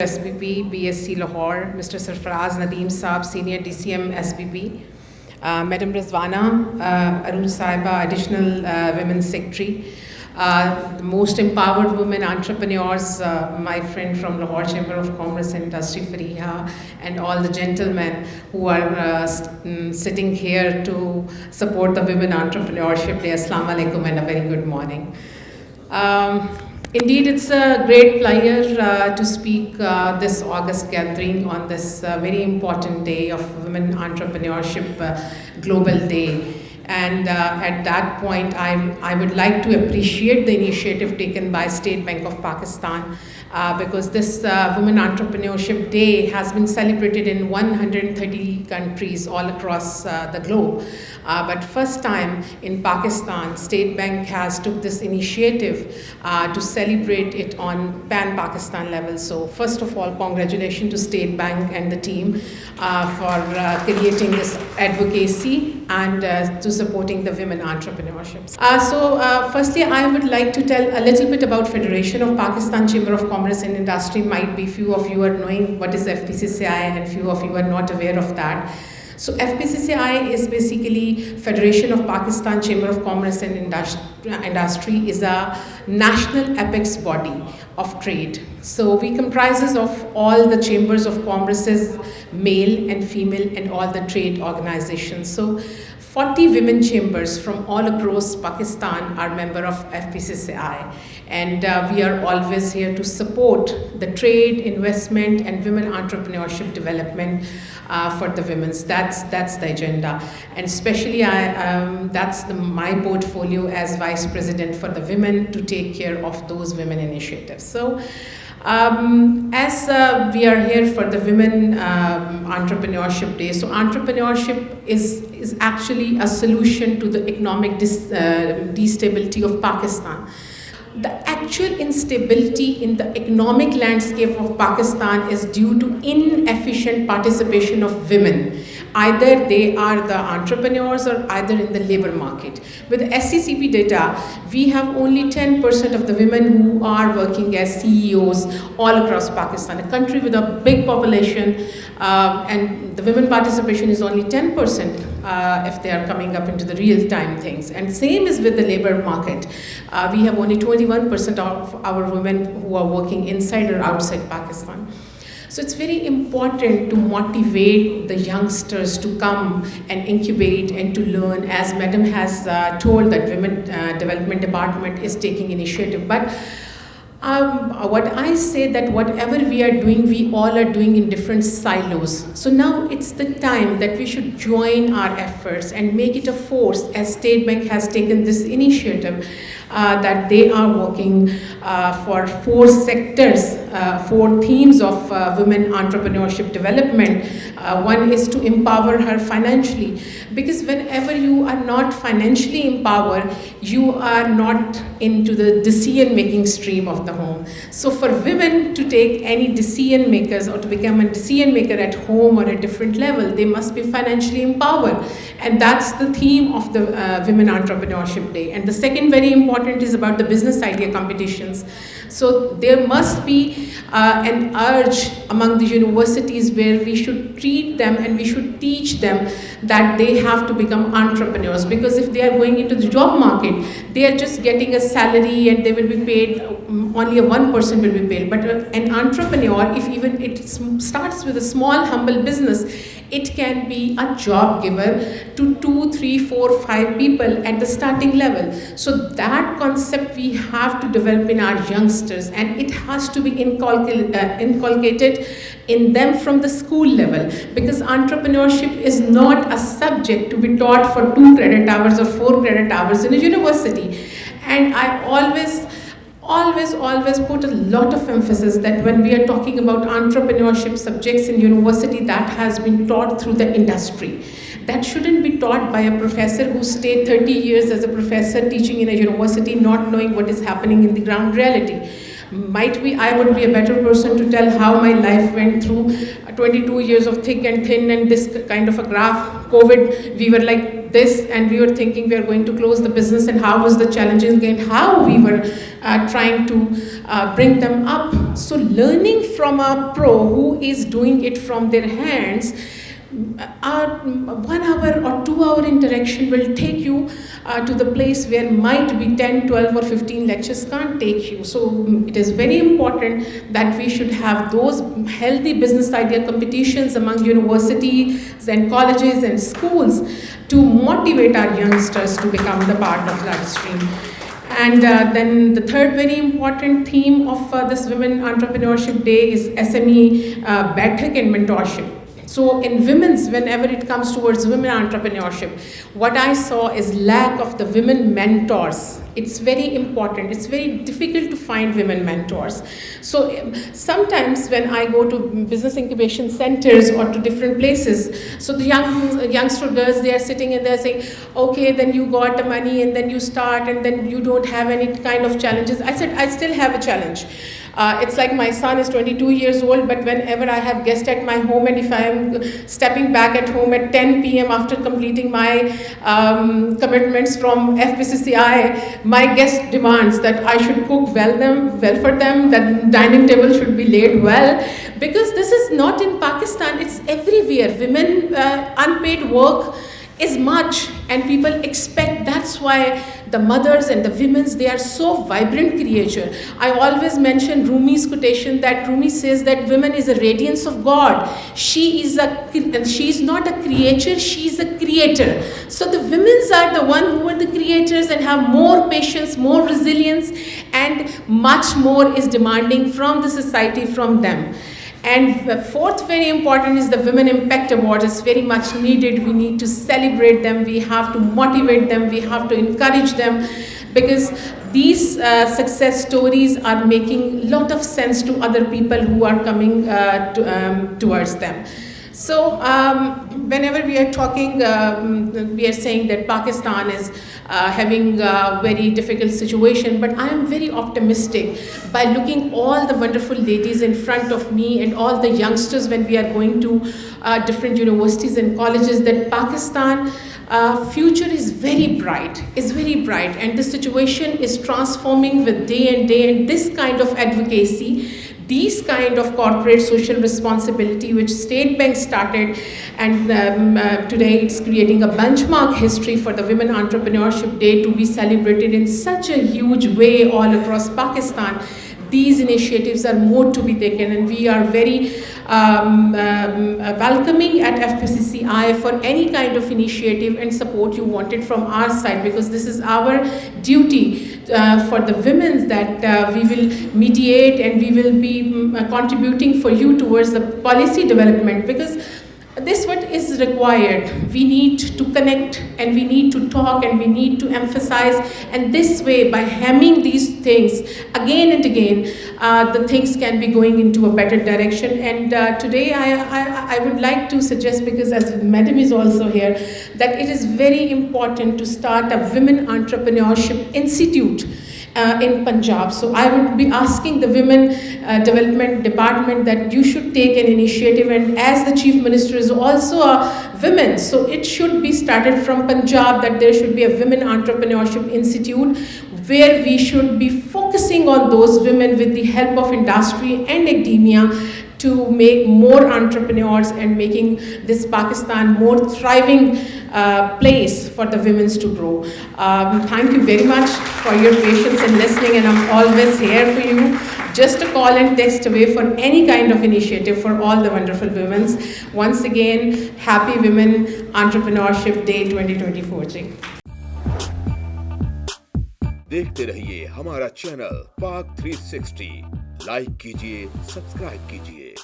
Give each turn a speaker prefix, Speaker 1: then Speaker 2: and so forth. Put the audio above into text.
Speaker 1: SBP, BSc Lahore, Mr. Sarfraz Ahmed Nadeem Saab, Senior DCM SBP, Madam Rizwana Arun Saiba, Additional Women's Secretary, the most empowered women entrepreneurs, my friend from Lahore Chamber of Commerce and Industry, Fariha, and all the gentlemen who are sitting here to support the Women Entrepreneurship Day. Assalamu alaikum and a very good morning. Indeed, it's a great pleasure to speak this August gathering on this very important day of Women Entrepreneurship Global Day. And at that point, I would like to appreciate the initiative taken by State Bank of Pakistan because this Women Entrepreneurship Day has been celebrated in 130 countries all across the globe. But first time in Pakistan, State Bank has took this initiative to celebrate it on pan-Pakistan level. So first of all, congratulations to State Bank and the team for creating this advocacy and to supporting the women entrepreneurship. Firstly, I would like to tell a little bit about Federation of Pakistan Chamber of Commerce and Industry. Might be few of you are knowing what is FPCCI and few of you are not aware of that. So FPCCI is basically Federation of Pakistan Chamber of Commerce and Industry is a national apex body of trade. So we comprises of all the chambers of commerces, male and female, and all the trade organizations. So 40 women chambers from all across Pakistan are member of FPCCI, and we are always here to support the trade, investment, and women entrepreneurship development for the women's. That's the agenda, and especially that's my portfolio as Vice President for the women to take care of those women initiatives. So as we are here for the Women Entrepreneurship Day, so entrepreneurship is actually a solution to the economic destability of Pakistan. The actual instability in the economic landscape of Pakistan is due to inefficient participation of women. Either they are the entrepreneurs or either in the labor market. With SCCP data, we have only 10% of the women who are working as CEOs all across Pakistan, a country with a big population, and the women participation is only 10% if they are coming up into the real-time things. And same is with the labor market. We have only 21% of our women who are working inside or outside Pakistan. So it's very important to motivate the youngsters to come and incubate and to learn, as Madam has told that Women Development Department is taking initiative. But what I say that whatever we are doing, we all are doing in different silos. So now it's the time that we should join our efforts and make it a force, as State Bank has taken this initiative that they are working for 4 sectors, 4 themes of women entrepreneurship development. One is to empower her financially, because whenever you are not financially empowered, you are not into the decision-making stream of the home. So for women to take any decision makers or to become a decision maker at home or at different level, they must be financially empowered. And that's the theme of the Women Entrepreneurship Day. And the second very important is about the business idea competitions. So there must be an urge among the universities where we should treat them and we should teach them that they have to become entrepreneurs, because if they are going into the job market, they are just getting a salary and they will be paid, only one person will be paid. But an entrepreneur, if even it starts with a small, humble business, it can be a job giver to 2, 3, 4, 5 people at the starting level. So that concept we have to develop in our youngsters, and it has to be inculcated in them from the school level, because entrepreneurship is not a subject to be taught for 2 credit hours or 4 credit hours in a university. And I always put a lot of emphasis that when we are talking about entrepreneurship subjects in university, that has been taught through the industry. That shouldn't be taught by a professor who stayed 30 years as a professor teaching in a university, not knowing what is happening in the ground reality. Might be I would be a better person to tell how my life went through 22 years of thick and thin and this kind of a graph. COVID, we were like this and we were thinking we are going to close the business, and how was the challenges and how we were trying to bring them up. So learning from a pro who is doing it from their hands, our 1 hour or 2 hour interaction will take you to the place where might be 10, 12 or 15 lectures can't take you. So it is very important that we should have those healthy business idea competitions among universities and colleges and schools to motivate our youngsters to become the part of that stream. And then the third very important theme of this Women Entrepreneurship Day is SME 𝐵𝐼𝐻𝐿 and mentorship. So in women's, whenever it comes towards women entrepreneurship, what I saw is lack of the women mentors. It's very important. It's very difficult to find women mentors. So sometimes when I go to business incubation centers or to different places, so the youngster girls, they are sitting and they're saying, okay, then you got the money and then you start and then you don't have any kind of challenges. I said, I still have a challenge. It's like my son is 22 years old, but whenever I have guests at my home and if I am stepping back at home at 10 p.m. after completing my commitments from FPCCI, my guest demands that I should cook well for them, that dining table should be laid well, because this is not in Pakistan, it's everywhere. Women, unpaid work is much and people expect. That's why the mothers and the women's, they are so vibrant creature. I always mention Rumi's quotation that Rumi says that women is a radiance of God. She is not a creature, she is a creator. So the women's are the one who are the creators and have more patience, more resilience, and much more is demanding from the society, from them. And the fourth very important is the Women Impact Award is very much needed. We need to celebrate them, we have to motivate them, we have to encourage them, because these success stories are making a lot of sense to other people who are coming towards them. So whenever we are talking, we are saying that Pakistan is having a very difficult situation, but I am very optimistic by looking all the wonderful ladies in front of me and all the youngsters when we are going to different universities and colleges, that Pakistan future is very bright, and the situation is transforming with day and day, and this kind of advocacy, these kind of corporate social responsibility which State Bank started, and today it's creating a benchmark history for the Women Entrepreneurship Day to be celebrated in such a huge way all across Pakistan. These initiatives are more to be taken, and we are very welcoming at FPCCI for any kind of initiative and support you wanted from our side, because this is our duty for the women, that we will mediate and we will be contributing for you towards the policy development, because this what is required. We need to connect and we need to talk and we need to emphasize, and this way, by hammering these things again and again, the things can be going into a better direction. And today I would like to suggest, because as Madam is also here, that it is very important to start a Women Entrepreneurship Institute in Punjab. So I would be asking the Women Development Department that you should take an initiative, and as the Chief Minister is also a woman, so it should be started from Punjab, that there should be a Women Entrepreneurship Institute where we should be focusing on those women with the help of industry and academia to make more entrepreneurs and making this Pakistan more thriving place for the women to grow. Thank you very much for your patience and listening, and I'm always here for you. Just a call and text away for any kind of initiative for all the wonderful women. Once again, Happy Women Entrepreneurship Day 2024 जी.
Speaker 2: देखते रहिए हमारा channel पाक 360, like कीजिए, subscribe कीजिए.